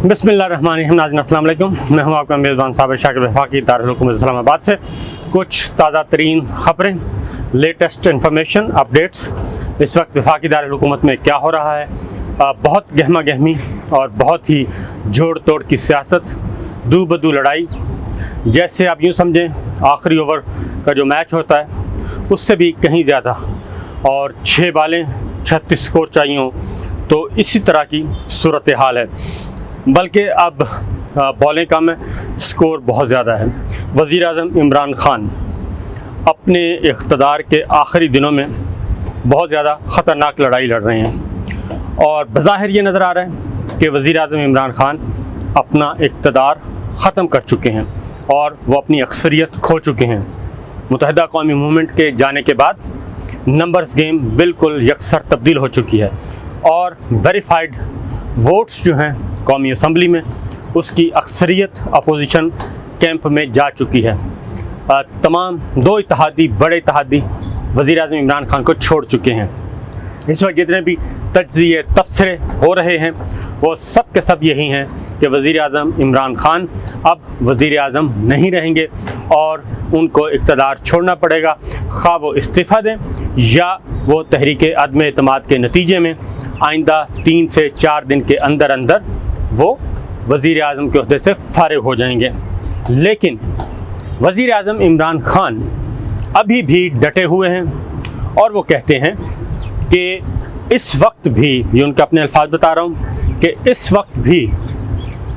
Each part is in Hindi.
बिस्मिल्लाहिर्रहमानिर्रहीम। नाज़रीन अस्सलाम वालेकुम। मैं हूं आपका मेज़बान साबिर शाकिर वफाकी दारुल हुकूमत इस्लामाबाद से। कुछ ताज़ा तरीन ख़बरें, लेटेस्ट इन्फॉर्मेशन, अपडेट्स इस वक्त वफाकी दारुल हुकूमत में क्या हो रहा है। बहुत गहमा गहमी और बहुत ही जोड़ तोड़ की सियासत, दू बदू लड़ाई, जैसे आप यूँ समझें आखिरी ओवर का जो मैच होता है उससे भी कहीं ज़्यादा, और 6 बालें 36 स्कोर चाहिए हों तो इसी तरह की सूरत हाल है। बल्कि अब बॉलें कम है, स्कोर बहुत ज़्यादा है। वज़ीर आज़म इमरान खान अपने इक़्तिदार के आखिरी दिनों में बहुत ज़्यादा ख़तरनाक लड़ाई लड़ रहे हैं और बज़ाहिर ये नज़र आ रहा है कि वज़ीर आज़म इमरान खान अपना इक़्तिदार ख़त्म कर चुके हैं और वो अपनी अक्सरियत खो चुके हैं। मुत्तहिदा कौमी मूवमेंट के जाने के बाद नंबर्स गेम बिल्कुल यकसर तब्दील हो चुकी है और वेरीफाइड वोट्स जो हैं कौमी असम्बली में, उसकी अक्सरियत अपोजिशन कैंप में जा चुकी है। तमाम दो इत्तेहादी, बड़े इत्तेहादी वज़ीर आज़म इमरान खान को छोड़ चुके हैं। इस वक्त जितने भी तज्ज़िये तबसरे हो रहे हैं वो सब के सब यही हैं कि वज़ीर आज़म इमरान खान अब वज़ीर आज़म नहीं रहेंगे और उनको इक़्तिदार छोड़ना पड़ेगा, खा वो इस्तीफ़ा दें या वो तहरीक अदम एतमाद के नतीजे में आइंदा 3 से 4 दिन के अंदर अंदर वो वज़ीर आज़म के ओहदे से फ़ारिग हो जाएंगे। लेकिन वज़ीर आज़म इमरान खान अभी भी डटे हुए हैं और वो कहते हैं कि इस वक्त भी, ये उनके अपने अल्फाज बता रहा हूँ, कि इस वक्त भी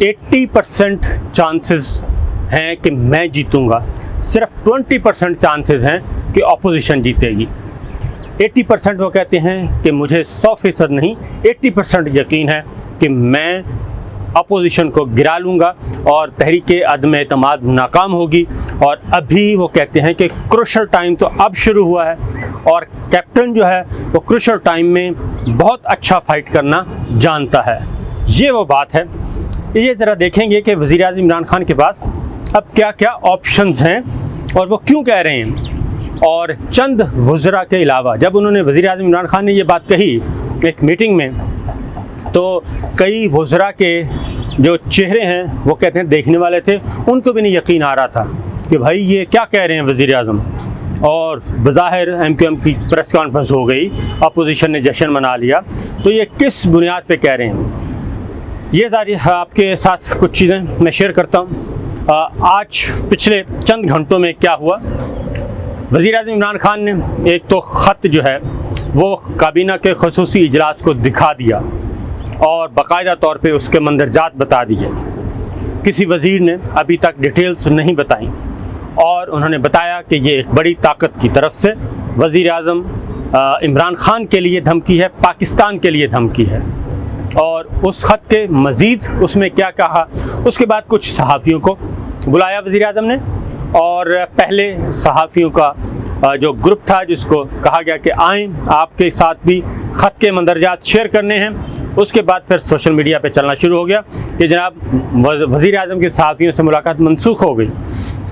80% चांसेस हैं कि मैं जीतूँगा, सिर्फ 20% चांसेस हैं कि अपोजिशन जीतेगी। 80% वो कहते हैं कि मुझे 100% नहीं 80% यकीन है कि मैं अपोजिशन को गिरा लूँगा और तहरीक अदम एतमाद नाकाम होगी। और अभी वो कहते हैं कि क्रूशल टाइम तो अब शुरू हुआ है और कैप्टन जो है वो क्रूशल टाइम में बहुत अच्छा फ़ाइट करना जानता है। ये वो बात है। ये ज़रा देखेंगे कि वज़ीर आज़म इमरान खान के पास अब क्या क्या ऑप्शंस हैं और वो क्यों कह रहे हैं। और चंद वज़रा के अलावा जब उन्होंने वज़ीर आज़म इमरान खान ने ये बात कही एक मीटिंग में, तो कई वज़रा के जो चेहरे हैं वो कहते हैं देखने वाले थे, उनको भी नहीं यकीन आ रहा था कि भाई ये क्या कह रहे हैं वज़ीर आज़म। और बज़ाहिर MQM की प्रेस कॉन्फ्रेंस हो गई, अपोजिशन ने जश्न मना लिया, तो ये किस बुनियाद पे कह रहे हैं। ये सारी आपके साथ कुछ चीज़ें मैं शेयर करता हूँ। आज पिछले चंद घंटों में क्या हुआ। वज़ीर आज़म इमरान खान ने एक तो ख़त जो है वो काबीना के ख़ुसूसी इजलास को दिखा दिया और बाकायदा तौर पे उसके मंदरजात बता दिए। किसी वज़ीर ने अभी तक डिटेल्स नहीं बताई और उन्होंने बताया कि ये एक बड़ी ताकत की तरफ से वज़ीर आज़म इमरान खान के लिए धमकी है, पाकिस्तान के लिए धमकी है। और उस ख़त के मज़ीद उसमें क्या कहा, उसके बाद कुछ सहाफ़ियों को बुलाया वज़ीर आज़म ने और पहले सहाफ़ियों का जो ग्रुप था जिसको कहा गया कि आएँ आपके साथ भी ख़त के मंदरजात शेयर करने हैं। उसके बाद फिर सोशल मीडिया पे चलना शुरू हो गया कि जनाब वज़ीर आज़म के सहाफ़ियों से मुलाकात मनसूख हो गई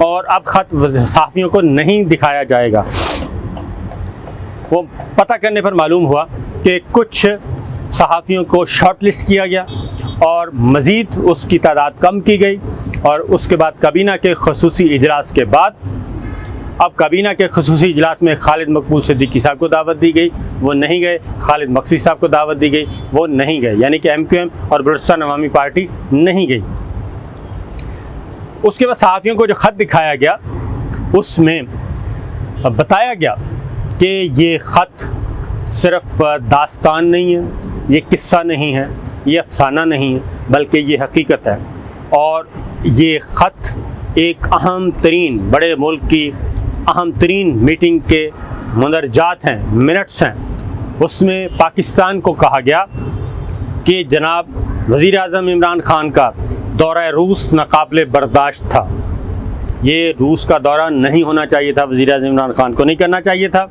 और अब ख़त सहाफ़ियों को नहीं दिखाया जाएगा। वो पता करने पर मालूम हुआ कि कुछ सहाफ़ियों को शॉर्ट लिस्ट किया गया और मज़ीद उसकी तादाद कम की गई। और उसके बाद काबीना के ख़ुसूसी इजलास के बाद अब काबीना के ख़ुसूसी इजलास में खालिद मकबूल सिद्दीकी साहब को दावत दी गई, वो नहीं गए। खालिद मक्सी साहब को दावत दी गई, वो नहीं गए। यानी कि MQM और बलूचिस्तान अवामी पार्टी नहीं गई। उसके बाद सहाफ़ियों को जो ख़त दिखाया गया उसमें बताया गया कि ये ख़त सिर्फ़ दास्तान नहीं है, ये किस्सा नहीं है, ये अफसाना नहीं है, बल्कि ये हकीकत है। और ये ख़त एक अहम तरीन, बड़े मुल्क की अहम तरीन मीटिंग के मंदरजात हैं, मिनट्स हैं। उसमें पाकिस्तान को कहा गया कि जनाब वज़ीर आज़म इमरान खान का दौरा रूस नाकाबिले बर्दाश्त था। ये रूस का दौरा नहीं होना चाहिए था, वज़ीर आज़म इमरान खान को नहीं करना चाहिए था।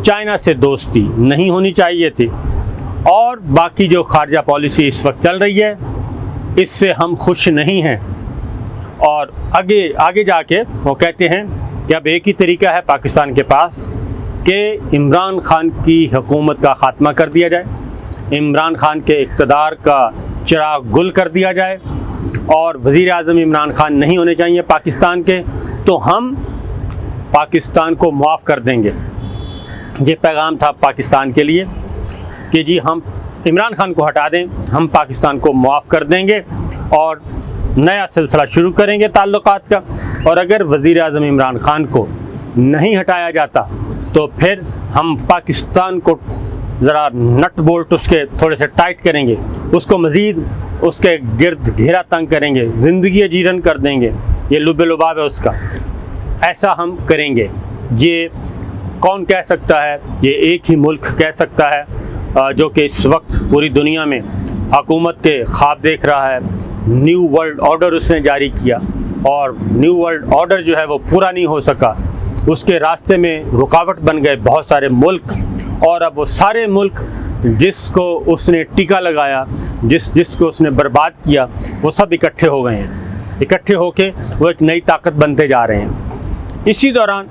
चाइना से दोस्ती नहीं होनी चाहिए थी और बाकी जो खारजा पॉलिसी इस वक्त चल रही है इससे हम खुश नहीं हैं। और आगे जाके वो कहते हैं कि अब एक ही तरीका है पाकिस्तान के पास कि इमरान खान की हुकूमत का ख़ात्मा कर दिया जाए, इमरान खान के इक़्तिदार का चिराग गुल कर दिया जाए और वज़ीर आज़म इमरान खान नहीं होने चाहिए पाकिस्तान के, तो हम पाकिस्तान को माफ़ कर देंगे। ये पैगाम था पाकिस्तान के लिए कि जी हम इमरान खान को हटा दें, हम पाकिस्तान को माफ़ कर देंगे और नया सिलसिला शुरू करेंगे ताल्लुकात का। और अगर वज़ीर आज़म इमरान खान को नहीं हटाया जाता तो फिर हम पाकिस्तान को ज़रा नट बोल्ट उसके थोड़े से टाइट करेंगे, उसको मज़ीद उसके गिर्द घेरा तंग करेंगे, ज़िंदगी अजीरन कर देंगे, ये लुबे लुबाब है उसका, ऐसा हम करेंगे। ये कौन कह सकता है? ये एक ही मुल्क कह सकता है जो कि इस वक्त पूरी दुनिया में हुकूमत के ख्वाब देख रहा है। न्यू वर्ल्ड ऑर्डर उसने जारी किया और न्यू वर्ल्ड ऑर्डर जो है वो पूरा नहीं हो सका, उसके रास्ते में रुकावट बन गए बहुत सारे मुल्क, और अब वो सारे मुल्क जिसको उसने टीका लगाया, जिसको उसने बर्बाद किया, वो सब इकट्ठे हो गए हैं। इकट्ठे होके वो एक नई ताकत बनते जा रहे हैं। इसी दौरान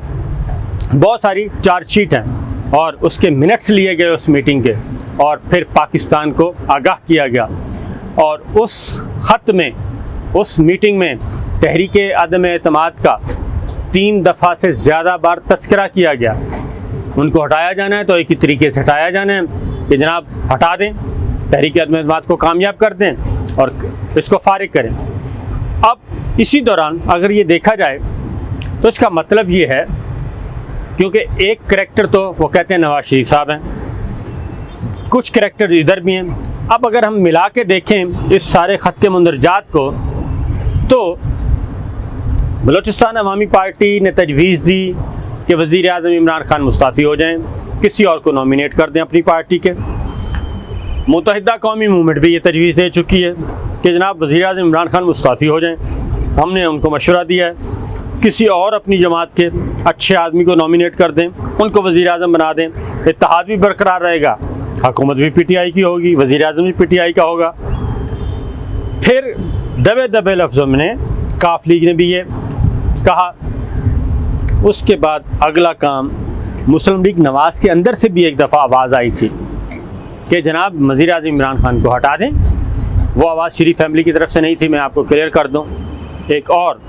बहुत सारी चार्जशीट हैं और उसके मिनट्स लिए गए उस मीटिंग के, और फिर पाकिस्तान को आगाह किया गया। और उस ख़त में, उस मीटिंग में तहरीके अदम एतमाद का 3 दफ़ा से ज़्यादा बार तस्करा किया गया। उनको हटाया जाना है तो एक ही तरीके से हटाया जाना है कि जनाब हटा दें, तहरीके अदम एतमाद को कामयाब कर दें और इसको फारिग करें। अब इसी दौरान अगर ये देखा जाए तो इसका मतलब ये है, क्योंकि एक करैक्टर तो वो कहते हैं नवाज शरीफ साहब हैं, कुछ करैक्टर इधर भी हैं। अब अगर हम मिला के देखें इस सारे ख़त के मंदरजात को, तो बलूचिस्तान अवामी पार्टी ने तजवीज़ दी कि वज़ीर आज़म इमरान खान मुस्ताफ़ी हो जाएं, किसी और को नॉमिनेट कर दें अपनी पार्टी के। मुत्तहिदा कौमी मूवमेंट भी ये तजवीज़ दे चुकी है कि जनाब वज़ीर आज़म इमरान खान मुस्ताफ़ी हो जाएं। हमने उनको मशवरा दिया है, किसी और अपनी जमात के अच्छे आदमी को नॉमिनेट कर दें, उनको वज़ीर आज़म बना दें, इत्तेहाद भी बरकरार रहेगा, हुकूमत भी पीटीआई की होगी, वज़ीर आज़म भी पीटीआई का होगा। फिर दबे दबे लफ्ज़ों में काफ लीग ने भी ये कहा। उसके बाद अगला काम मुस्लिम लीग नवाज़ के अंदर से भी एक दफ़ा आवाज़ आई थी कि जनाब वज़ीर आज़म इमरान खान को हटा दें। वो आवाज़ शरीफ फैमिली की तरफ से नहीं थी, मैं आपको क्लियर कर दूँ, एक और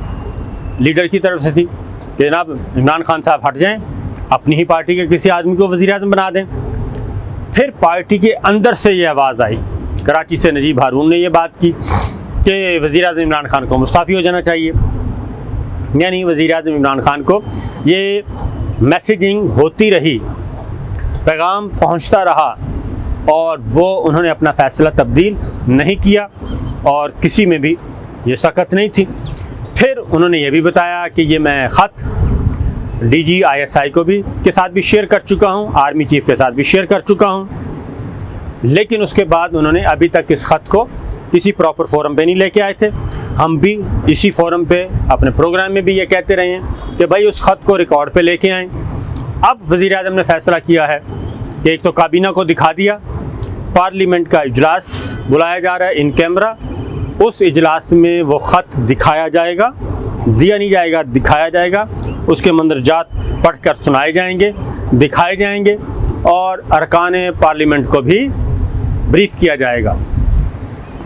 लीडर की तरफ से थी कि जनाब इमरान खान साहब हट जाएं, अपनी ही पार्टी के किसी आदमी को वज़ीर आज़म बना दें। फिर पार्टी के अंदर से ये आवाज़ आई, कराची से नजीब हारून ने ये बात की कि वज़ीर आज़म इमरान खान को मुस्ताफ़ी हो जाना चाहिए। यानी वज़ीर आज़म इमरान खान को ये मैसेजिंग होती रही, पैगाम पहुंचता रहा और वो उन्होंने अपना फ़ैसला तब्दील नहीं किया और किसी में भी ये सकत नहीं थी। फिर उन्होंने ये भी बताया कि ये मैं ख़त डीजी ISI को भी के साथ भी शेयर कर चुका हूँ, आर्मी चीफ के साथ भी शेयर कर चुका हूँ, लेकिन उसके बाद उन्होंने अभी तक इस ख़त को किसी प्रॉपर फोरम पे नहीं लेके आए थे। हम भी इसी फोरम पे अपने प्रोग्राम में भी ये कहते रहे हैं कि भाई उस ख़त को रिकॉर्ड पे लेके आएँ। अब वज़ीर आज़म ने फ़ैसला किया है कि एक तो काबीना को दिखा दिया, पार्लियामेंट का इजलास बुलाया जा रहा है इन कैमरा, उस इजलास में वो ख़त दिखाया जाएगा, दिया नहीं जाएगा, दिखाया जाएगा, उसके मंदरजात पढ़ कर सुनाए जाएंगे, दिखाए जाएंगे और अरकान पार्लियामेंट को भी ब्रीफ़ किया जाएगा।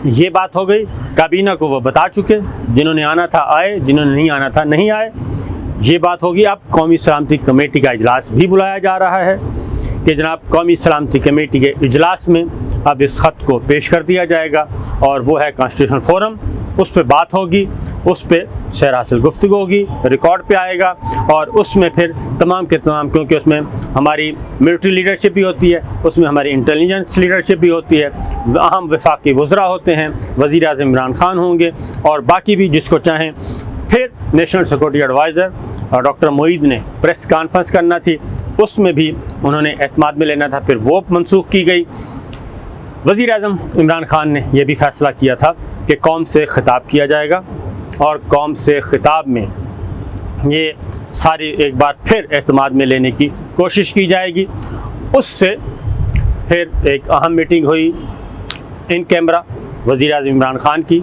ये बात हो गई। काबीना को वो बता चुके, जिन्होंने आना था आए, जिन्होंने नहीं आना था नहीं आए, ये बात होगी। अब कौमी सलामती कमेटी का इजलास भी बुलाया जा रहा है कि जनाब कौमी सलामती कमेटी के इजलास में अब इस ख़त को पेश कर दिया जाएगा और वो है कॉन्स्टिट्यूशन फोरम, उस पर बात होगी, उस पर सैर हासिल गुफ्तगू होगी, रिकॉर्ड पे आएगा और उसमें फिर तमाम के तमाम, क्योंकि उसमें हमारी मिलिट्री लीडरशिप भी होती है, उसमें हमारी इंटेलिजेंस लीडरशिप भी होती है, अहम वफाकी वज़रा होते हैं, वज़ीर आज़म इमरान खान होंगे और बाकी भी जिसको चाहें। फिर national security adviser doctor Moeed ने प्रेस कॉन्फ्रेंस करना थी, उसमें भी उन्होंने एतमाद में लेना था, फिर वो मनसूख की गई। वज़ीर आज़म इमरान खान ने यह भी फ़ैसला किया था कि कौम से ख़िताब किया जाएगा और कौम से ख़िताब में ये सारी एक बार फिर एतमाद में लेने की कोशिश की जाएगी। उससे फिर एक अहम मीटिंग हुई इन कैमरा वज़ीर आज़म इमरान खान की,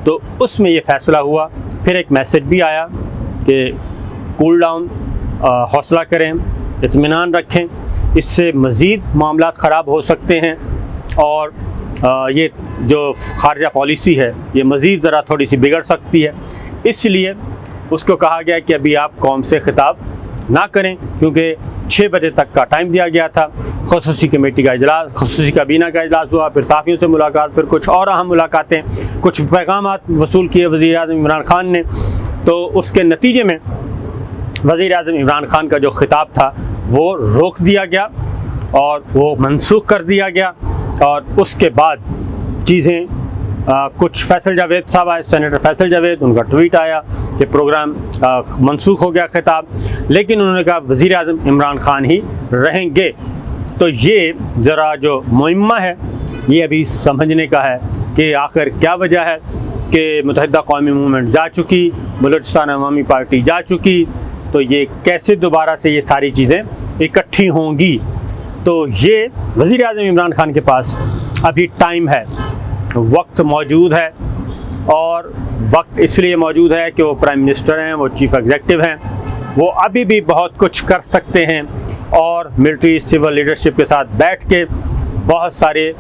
तो उसमें ये फ़ैसला हुआ। फिर एक मैसेज भी आया कि कूल डाउन, हौसला करें, इत्मीनान रखें, इससे मज़ीद मामलात ख़राब हो सकते हैं और ये जो खारजा पॉलिसी है ये मज़ीद ज़रा थोड़ी सी बिगड़ सकती है। इसलिए उसको कहा गया कि अभी आप कौम से खिताब ना करें, क्योंकि 6 बजे तक का टाइम दिया गया था। ख़ुसूसी कमेटी का इजलास, ख़ुसूसी काबीना का इजलास हुआ, फिर साफ़ियों से मुलाकात, फिर कुछ और अहम मुलाकातें, कुछ पैगाम वसूल किए वज़ीर आज़म इमरान ख़ान ने। तो उसके नतीजे में वज़ीर आज़म इमरान ख़ान का जो ख़िताब था वो रोक दिया गया और वो मनसूख कर दिया गया। और उसके बाद चीज़ें कुछ फैसल जावेद साहब आए, सेनेटर फैसल जावेद, उनका ट्वीट आया कि प्रोग्राम मनसूख हो गया ख़िताब, लेकिन उन्होंने कहा वज़ीर आज़म इमरान ख़ान ही रहेंगे। तो ये ज़रा जो मुहिम्मा है ये अभी समझने का है कि आखिर क्या वजह है कि मुत्तहिदा कौमी मूवमेंट जा चुकी, बलूचिस्तान अवामी पार्टी जा चुकी, तो ये कैसे दोबारा से ये सारी चीज़ें इकट्ठी होंगी। तो ये वज़ीर आज़म इमरान ख़ान के पास अभी टाइम है, वक्त मौजूद है, और वक्त इसलिए मौजूद है कि वो प्राइम मिनिस्टर हैं, वो चीफ़ एग्जेक्टिव हैं, वो अभी भी बहुत कुछ कर सकते हैं और मिलिट्री सिविल लीडरशिप के साथ बैठ के बहुत सारे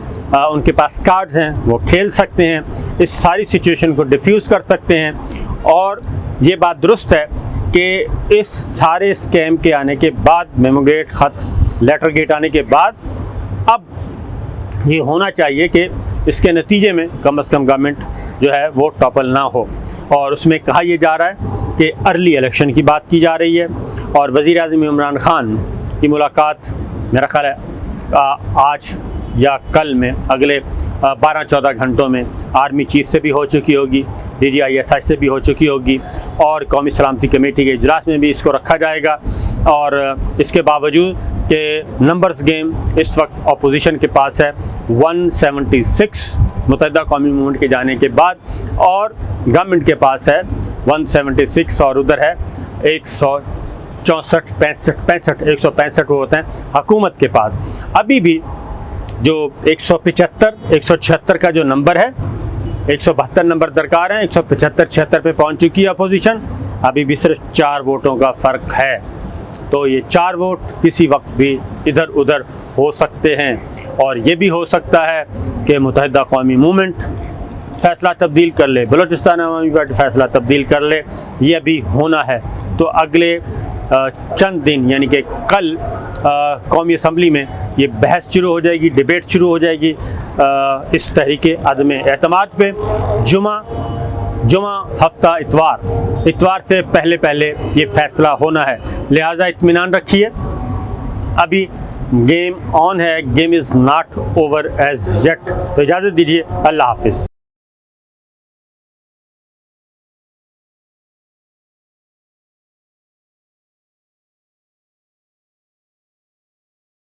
उनके पास कार्ड्स हैं, वो खेल सकते हैं, इस सारी सिचुएशन को डिफ्यूज़ कर सकते हैं। और ये बात दुरुस्त है कि इस सारे स्कैम के आने के बाद, मेमोगेट, ख़त, लेटर गेट आने के बाद, अब ये होना चाहिए कि इसके नतीजे में कम से कम गवर्नमेंट जो है वो टॉपल ना हो। और उसमें कहा यह जा रहा है कि अर्ली इलेक्शन की बात की जा रही है, और वज़ीर आज़म इमरान ख़ान की मुलाकात मेरा ख़्याल है आज या कल में, अगले 12-14 घंटों में आर्मी चीफ से भी हो चुकी होगी, DGISI से भी हो चुकी होगी, और कौमी सलामती कमेटी के इजलास में भी इसको रखा जाएगा। और इसके बावजूद कि नंबर्स गेम इस वक्त अपोजिशन के पास है 176 मुत्तहिदा कौमी मूवमेंट के जाने के बाद, और गवर्नमेंट के पास है 176, और उधर है 165 वो होते हैं हुकूमत के पास। अभी भी जो 175-176 का जो नंबर है, 172 नंबर दरकार हैं, 175-76 पे पहुंच चुकी है अपोजिशन, अभी भी सिर्फ 4 वोटों का फ़र्क है। तो ये 4 वोट किसी वक्त भी इधर उधर हो सकते हैं, और ये भी हो सकता है कि मुत्तहिदा कौमी मूवमेंट फ़ैसला तब्दील कर ले, बलूचिस्तान अवामी पार्टी फ़ैसला तब्दील कर ले, ये भी होना है। तो अगले चंद दिन यानी कि कल कौमी असम्बली में ये बहस शुरू हो जाएगी, डिबेट शुरू हो जाएगी इस तहरीके अदम एतमाद पे। जुमा हफ्ता इतवार से पहले ये फ़ैसला होना है, लिहाजा इत्मीनान रखिए। अभी गेम ऑन है, game is not over as yet. तो इजाज़त दीजिए, अल्लाह हाफिज़।